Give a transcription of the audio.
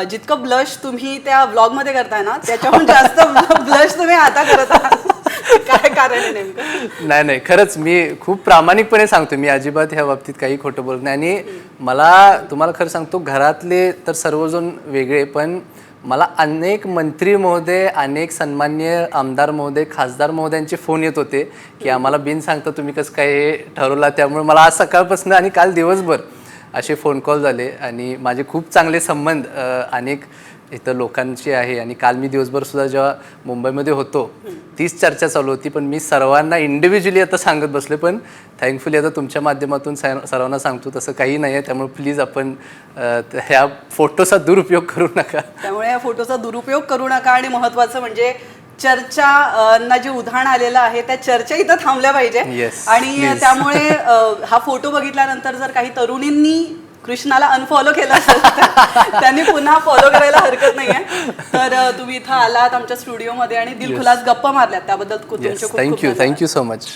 जितकं ब्लश तुम्ही त्या व्लॉग मध्ये करताय ना त्याच्याहून जास्त ब्लश तुम्ही आता करत आहात. काय कारण आहे नेमकं? नाही नाही, खरंच मी खूप प्रामाणिकपणे सांगतो, मी अजिबात ह्या बाबतीत काही खोटं बोलत नाही. आणि मला तुम्हाला खरं सांगतो, घरातले तर सर्वजण वेगळे, पण मला अनेक मंत्री महोदय, अनेक सन्मान्य आमदार महोदय, खासदार महोदयांचे फोन येत होते की आम्हाला बिन सांगता तुम्ही कसं काय हे ठरवला. त्यामुळे मला आज सकाळपासून आणि काल दिवसभर असे फोन कॉल झाले आणि माझे खूप चांगले संबंध अनेक इथं लोकांची आहे. आणि काल मी दिवसभर सुद्धा जेव्हा मुंबईमध्ये होतो तीच चर्चा चालू होती, पण मी सर्वांना इंडिव्हिज्युअली आता सांगत बसले. पण थँकफुली आता तुमच्या माध्यमातून सर्वांना सांगतो तसं काही नाही आहे. त्यामुळे प्लीज आपण ह्या फोटोचा दुरुपयोग करू नका. त्यामुळे या फोटोचा दुरुपयोग करू नका. आणि महत्त्वाचं म्हणजे चर्चा जे उधाण आलेलं आहे त्या चर्चा इथं थांबल्या पाहिजे. आणि त्यामुळे हा फोटो बघितल्यानंतर जर काही तरुणींनी कृष्णाला अनफॉलो केलं असेल तर त्यांनी पुन्हा फॉलो करायला हरकत नाहीये. तर तुम्ही इथं आलात आमच्या स्टुडिओमध्ये आणि दिलखुलास गप्पा मारल्यात त्याबद्दल तुमचे खूप खूप थँक्यू सो मच.